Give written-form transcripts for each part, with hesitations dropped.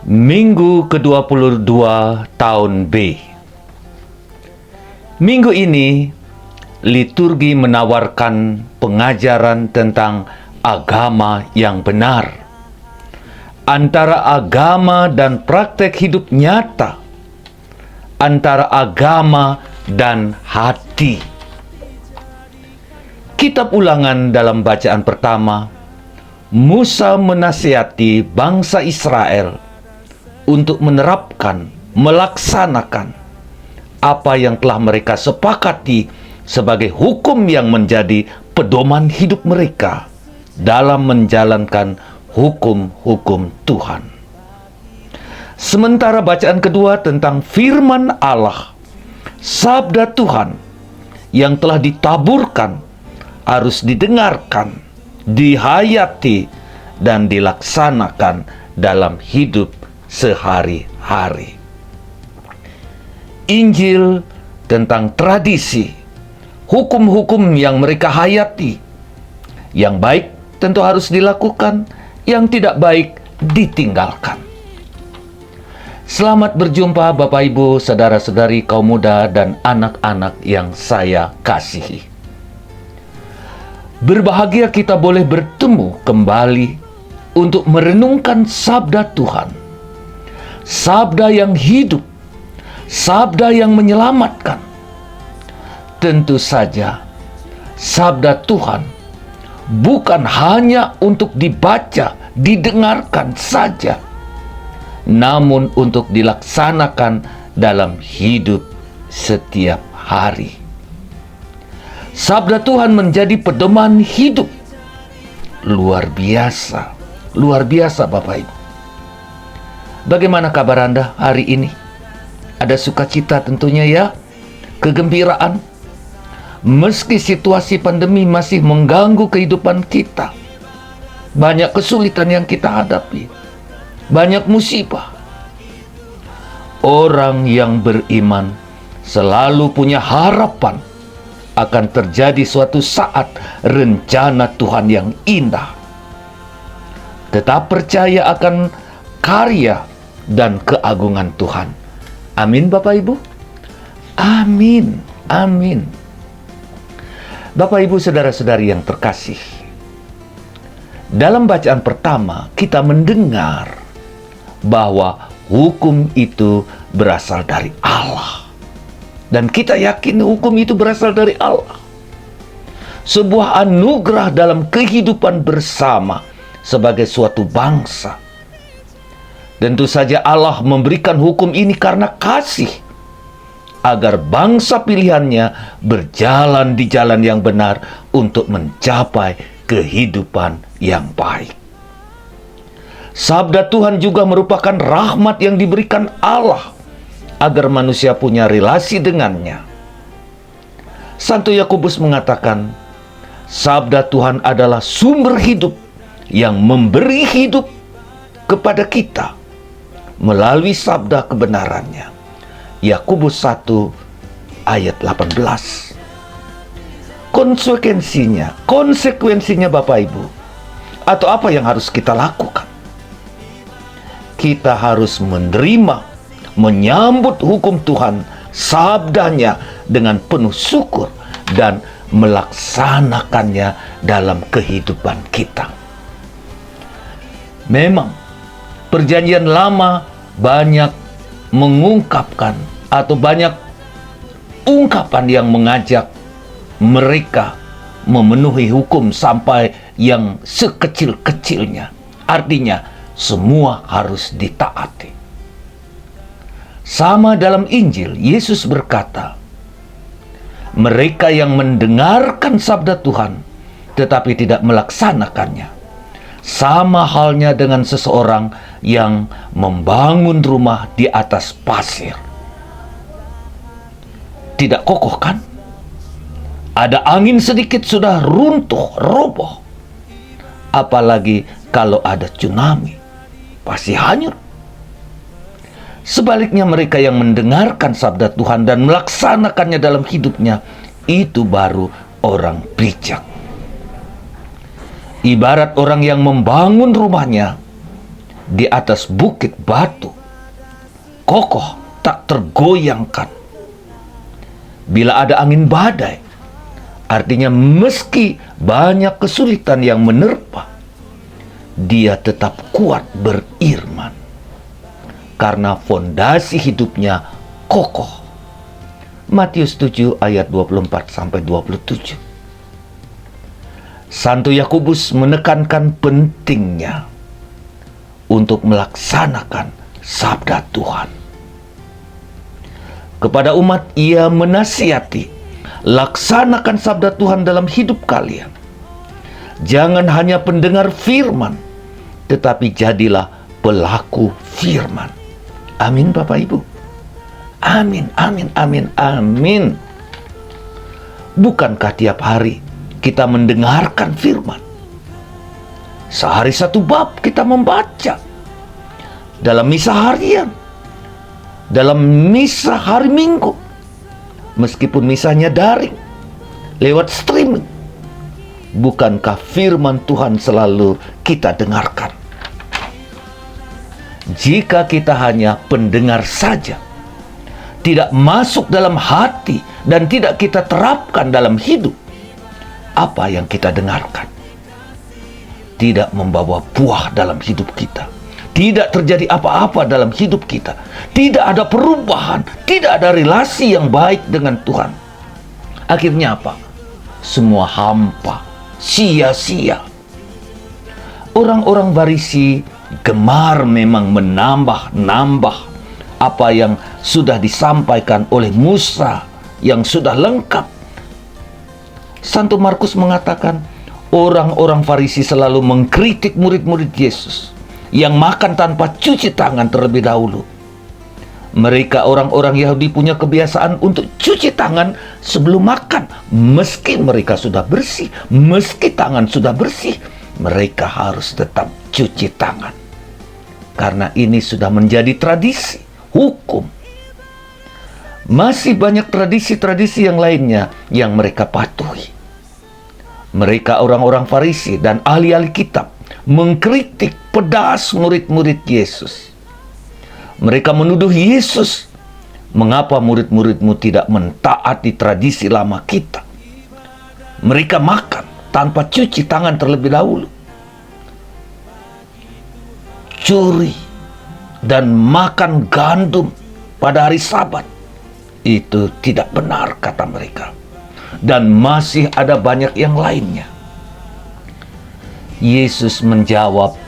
Minggu ke-22 tahun B. Minggu ini, liturgi menawarkan pengajaran tentang agama yang benar. Antara agama dan praktek hidup nyata. Antara agama dan hati. Kitab Ulangan dalam bacaan pertama, Musa menasihati bangsa Israel untuk menerapkan, melaksanakan apa yang telah mereka sepakati sebagai hukum yang menjadi pedoman hidup mereka dalam menjalankan hukum-hukum Tuhan. Sementara bacaan kedua tentang firman Allah, sabda Tuhan yang telah ditaburkan harus didengarkan, dihayati, dan dilaksanakan dalam hidup sehari-hari. Injil tentang tradisi, hukum-hukum yang mereka hayati. Yang baik tentu harus dilakukan, yang tidak baik ditinggalkan. Selamat berjumpa Bapak Ibu, saudara-saudari kaum muda dan anak-anak yang saya kasihi. Berbahagia kita boleh bertemu kembali untuk merenungkan sabda Tuhan. Sabda yang hidup, sabda yang menyelamatkan. Tentu saja, sabda Tuhan bukan hanya untuk dibaca, didengarkan saja, namun untuk dilaksanakan dalam hidup setiap hari. Sabda Tuhan menjadi pedoman hidup. Luar biasa Bapak Ibu. Bagaimana kabar Anda hari ini? Ada sukacita tentunya ya, kegembiraan. Meski situasi pandemi masih mengganggu kehidupan kita, banyak kesulitan yang kita hadapi, banyak musibah. Orang yang beriman selalu punya harapan akan terjadi suatu saat rencana Tuhan yang indah. Tetap percaya akan karya dan keagungan Tuhan. Amin Bapak Ibu. Amin. Amin. Bapak Ibu saudara-saudari yang terkasih, dalam bacaan pertama kita mendengar bahwa hukum itu berasal dari Allah. Dan kita yakin hukum itu berasal dari Allah. Sebuah anugerah dalam kehidupan bersama sebagai suatu bangsa. Tentu saja Allah memberikan hukum ini karena kasih, agar bangsa pilihannya berjalan di jalan yang benar untuk mencapai kehidupan yang baik. Sabda Tuhan juga merupakan rahmat yang diberikan Allah agar manusia punya relasi dengannya. Santo Yakobus mengatakan, sabda Tuhan adalah sumber hidup yang memberi hidup kepada kita melalui sabda kebenarannya. Yakobus 1 ayat 18. Konsekuensinya Bapak Ibu, atau apa yang harus kita lakukan? Kita harus menerima, menyambut hukum Tuhan, sabdanya dengan penuh syukur dan melaksanakannya dalam kehidupan kita. Memang Perjanjian Lama banyak mengungkapkan atau banyak ungkapan yang mengajak mereka memenuhi hukum sampai yang sekecil-kecilnya. Artinya semua harus ditaati. Sama dalam Injil, Yesus berkata, mereka yang mendengarkan sabda Tuhan tetapi tidak melaksanakannya, sama halnya dengan seseorang yang membangun rumah di atas pasir. Tidak kokoh kan? Ada angin sedikit sudah runtuh, roboh. Apalagi kalau ada tsunami, pasti hanyut. Sebaliknya mereka yang mendengarkan sabda Tuhan dan melaksanakannya dalam hidupnya, itu baru orang bijak. Ibarat orang yang membangun rumahnya, di atas bukit batu, kokoh tak tergoyangkan. Bila ada angin badai, artinya meski banyak kesulitan yang menerpa, dia tetap kuat berirman. Karena fondasi hidupnya kokoh. Matius 7 ayat 24-27. Santo Yakobus menekankan pentingnya untuk melaksanakan sabda Tuhan. Kepada umat ia menasihati, laksanakan sabda Tuhan dalam hidup kalian. Jangan hanya pendengar firman, tetapi jadilah pelaku firman. Amin Bapak Ibu. Amin, amin, amin, amin. Bukankah tiap hari kita mendengarkan firman? Sehari satu bab kita membaca. Dalam misa harian, dalam misa hari Minggu, meskipun misanya daring, lewat streaming. Bukankah firman Tuhan selalu kita dengarkan? Jika kita hanya pendengar saja, tidak masuk dalam hati dan tidak kita terapkan dalam hidup, apa yang kita dengarkan tidak membawa buah dalam hidup kita. Tidak terjadi apa-apa dalam hidup kita. Tidak ada perubahan, tidak ada relasi yang baik dengan Tuhan. Akhirnya apa? Semua hampa, sia-sia. Orang-orang Farisi gemar memang menambah-nambah apa yang sudah disampaikan oleh Musa yang sudah lengkap. Santo Markus mengatakan, orang-orang Farisi selalu mengkritik murid-murid Yesus yang makan tanpa cuci tangan terlebih dahulu. Mereka orang-orang Yahudi punya kebiasaan untuk cuci tangan sebelum makan. Meski mereka sudah bersih, meski tangan sudah bersih, mereka harus tetap cuci tangan. Karena ini sudah menjadi tradisi, hukum. Masih banyak tradisi-tradisi yang lainnya yang mereka patuhi. Mereka orang-orang Farisi dan ahli-ahli kitab mengkritik pedas murid-murid Yesus. Mereka menuduh Yesus, mengapa murid-muridmu tidak mentaati tradisi lama kita? Mereka makan tanpa cuci tangan terlebih dahulu. Curi dan makan gandum pada hari Sabat, itu tidak benar, kata mereka. Dan masih ada banyak yang lainnya. Yesus menjawab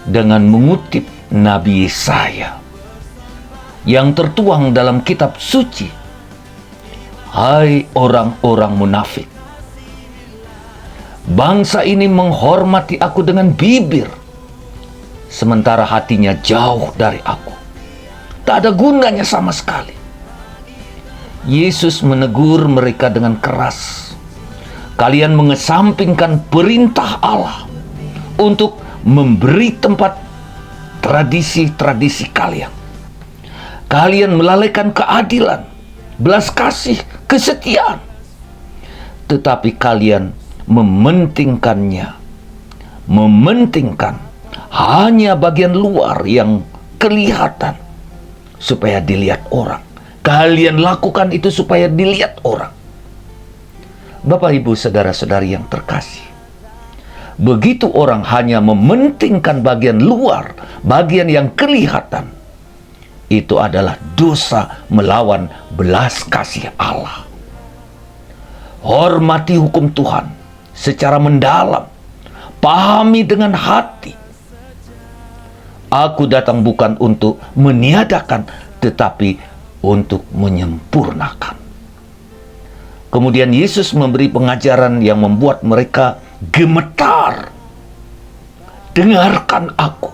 dengan mengutip Nabi Yesaya yang tertuang dalam kitab suci. Hai orang-orang munafik, bangsa ini menghormati aku dengan bibir, sementara hatinya jauh dari aku. Tak ada gunanya sama sekali. Yesus menegur mereka dengan keras. Kalian mengesampingkan perintah Allah untuk memberi tempat tradisi-tradisi kalian. Kalian melalaikan keadilan, belas kasih, kesetiaan. Tetapi kalian mementingkan hanya bagian luar yang kelihatan supaya dilihat orang. Kalian lakukan itu supaya dilihat orang. Bapak, Ibu, saudara-saudari yang terkasih, begitu orang hanya mementingkan bagian luar, bagian yang kelihatan, itu adalah dosa melawan belas kasih Allah. Hormati hukum Tuhan secara mendalam, pahami dengan hati. Aku datang bukan untuk meniadakan, tetapi untuk menyempurnakan. Kemudian Yesus memberi pengajaran yang membuat mereka gemetar. Dengarkan aku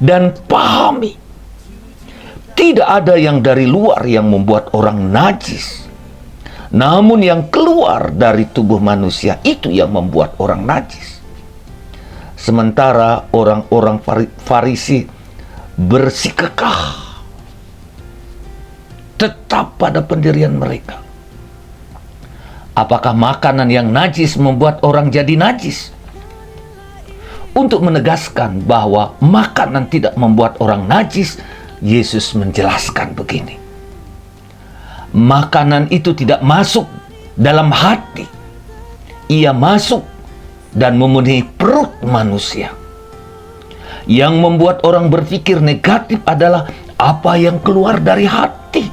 dan pahami. Tidak ada yang dari luar yang membuat orang najis, namun yang keluar dari tubuh manusia itu yang membuat orang najis. Sementara orang-orang Farisi bersikukuh tetap pada pendirian mereka. Apakah makanan yang najis membuat orang jadi najis? Untuk menegaskan bahwa makanan tidak membuat orang najis, Yesus menjelaskan begini. Makanan itu tidak masuk dalam hati. Ia masuk dan memenuhi perut manusia. Yang membuat orang berpikir negatif adalah apa yang keluar dari hati.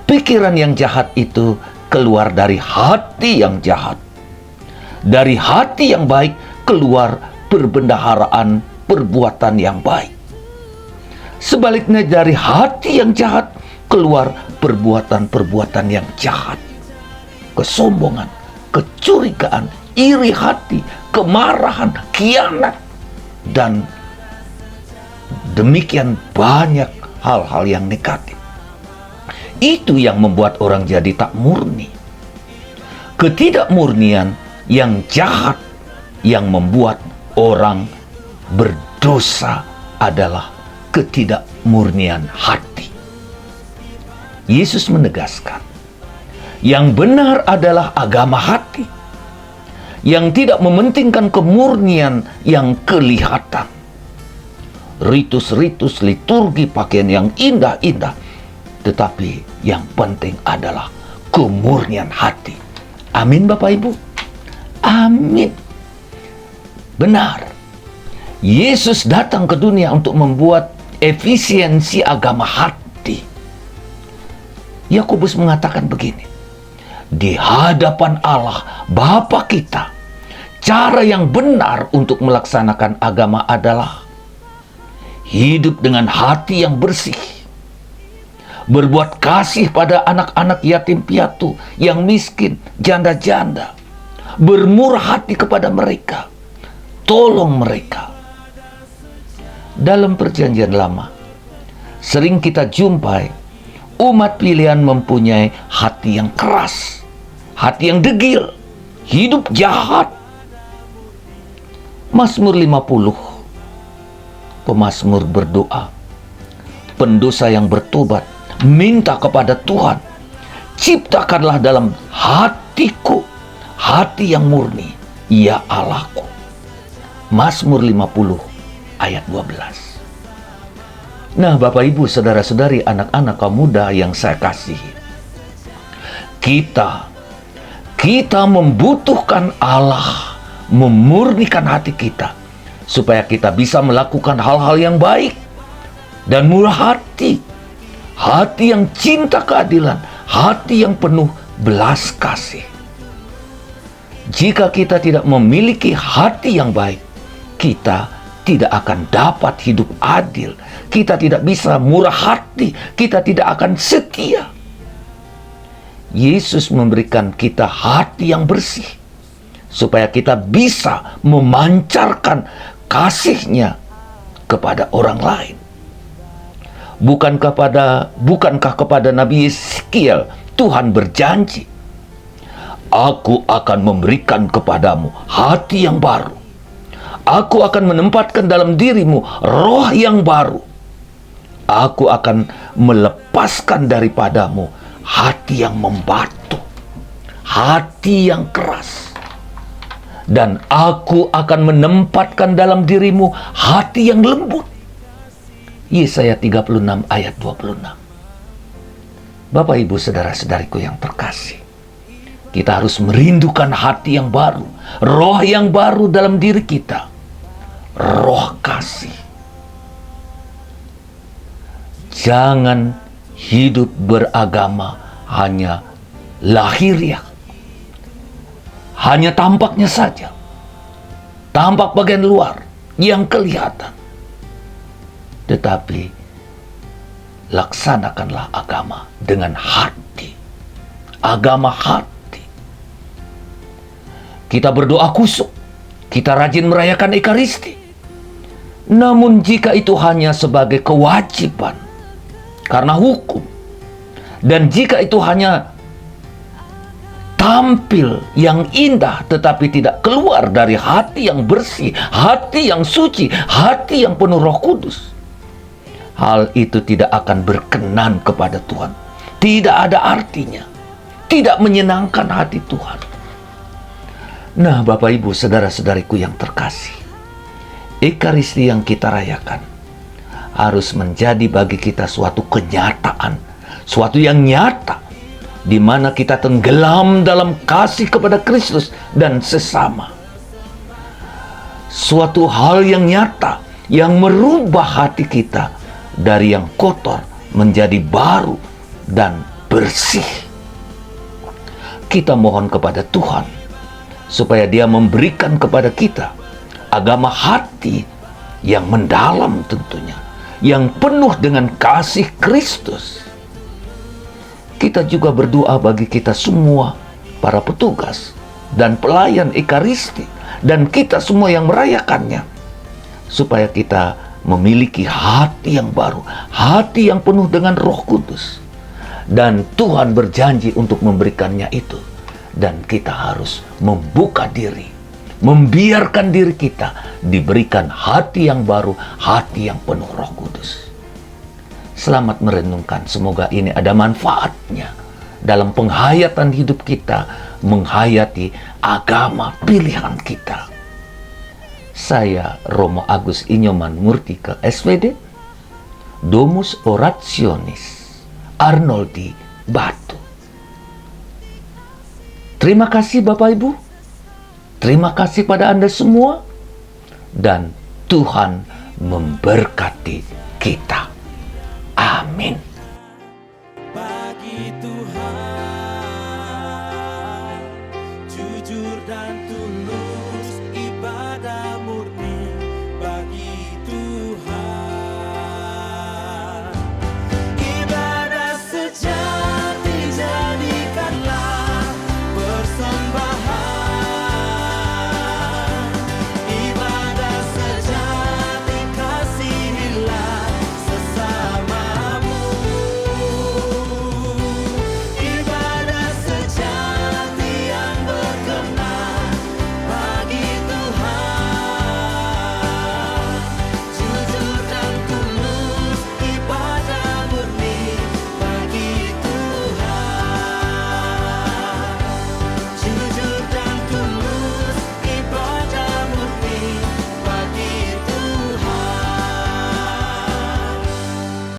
Pikiran yang jahat itu keluar dari hati yang jahat. Dari hati yang baik keluar perbendaharaan perbuatan yang baik. Sebaliknya dari hati yang jahat keluar perbuatan-perbuatan yang jahat. Kesombongan, kecurigaan, iri hati, kemarahan, khianat, dan demikian banyak hal-hal yang negatif. Itu yang membuat orang jadi tak murni. Ketidakmurnian yang jahat yang membuat orang berdosa adalah ketidakmurnian hati. Yesus menegaskan, yang benar adalah agama hati, yang tidak mementingkan kemurnian yang kelihatan. Ritus-ritus liturgi, pakaian yang indah-indah, tetapi yang penting adalah kemurnian hati. Amin Bapak Ibu? Amin. Benar. Yesus datang ke dunia untuk membuat efisiensi agama hati. Yakobus mengatakan begini, di hadapan Allah Bapa kita, cara yang benar untuk melaksanakan agama adalah hidup dengan hati yang bersih, berbuat kasih pada anak-anak yatim piatu yang miskin, janda-janda, bermurah hati kepada mereka, tolong mereka. Dalam perjanjian lama, sering kita jumpai umat pilihan mempunyai hati yang keras, hati yang degil, hidup jahat. Mazmur 50, pemazmur berdoa, pendosa yang bertobat minta kepada Tuhan, ciptakanlah dalam hatiku hati yang murni, ya Allahku. Mazmur 50 ayat 12. Nah, Bapak Ibu, saudara-saudari, anak-anak kaum muda yang saya kasihi, kita membutuhkan Allah memurnikan hati kita supaya kita bisa melakukan hal-hal yang baik dan murah hati, hati yang cinta keadilan, hati yang penuh belas kasih. Jika kita tidak memiliki hati yang baik, kita tidak akan dapat hidup adil, kita tidak bisa murah hati, kita tidak akan setia. Yesus memberikan kita hati yang bersih supaya kita bisa memancarkan kasih-Nya kepada orang lain. Bukankah kepada Nabi Yeskiel Tuhan berjanji, Aku akan memberikan kepadamu hati yang baru. Aku akan menempatkan dalam dirimu roh yang baru. Aku akan melepaskan daripadamu hati yang membatu, hati yang keras. Dan aku akan menempatkan dalam dirimu hati yang lembut. Yesaya 36 ayat 26. Bapak Ibu saudara-saudariku yang terkasih, kita harus merindukan hati yang baru, roh yang baru dalam diri kita, roh kasih. Jangan hidup beragama hanya lahiriah, hanya tampaknya saja, tampak bagian luar yang kelihatan. Tetapi laksanakanlah agama dengan hati, agama hati. Kita berdoa kusuk, kita rajin merayakan Ekaristi. Namun jika itu hanya sebagai kewajiban karena hukum, dan jika itu hanya tampil yang indah tetapi tidak keluar dari hati yang bersih, hati yang suci, hati yang penuh Roh Kudus, hal itu tidak akan berkenan kepada Tuhan, tidak ada artinya, tidak menyenangkan hati Tuhan. Nah, Bapak Ibu, saudara-saudariku yang terkasih, Ekaristi yang kita rayakan harus menjadi bagi kita suatu kenyataan, suatu yang nyata, di mana kita tenggelam dalam kasih kepada Kristus dan sesama. Suatu hal yang nyata, yang merubah hati kita dari yang kotor menjadi baru dan bersih. Kita mohon kepada Tuhan supaya Dia memberikan kepada kita agama hati yang mendalam tentunya, yang penuh dengan kasih Kristus. Kita juga berdoa bagi kita semua, para petugas dan pelayan Ekaristi, dan kita semua yang merayakannya, supaya kita memiliki hati yang baru, hati yang penuh dengan Roh Kudus. Dan Tuhan berjanji untuk memberikannya itu. Dan kita harus membuka diri, membiarkan diri kita diberikan hati yang baru, hati yang penuh Roh Kudus. Selamat merenungkan, semoga ini ada manfaatnya dalam penghayatan hidup kita, menghayati agama pilihan kita. Saya Romo Agus Inyoman Murtika SPD, Domus Orationis, Arnoldi, Batu. Terima kasih Bapak Ibu, terima kasih pada Anda semua, dan Tuhan memberkati kita. Amin.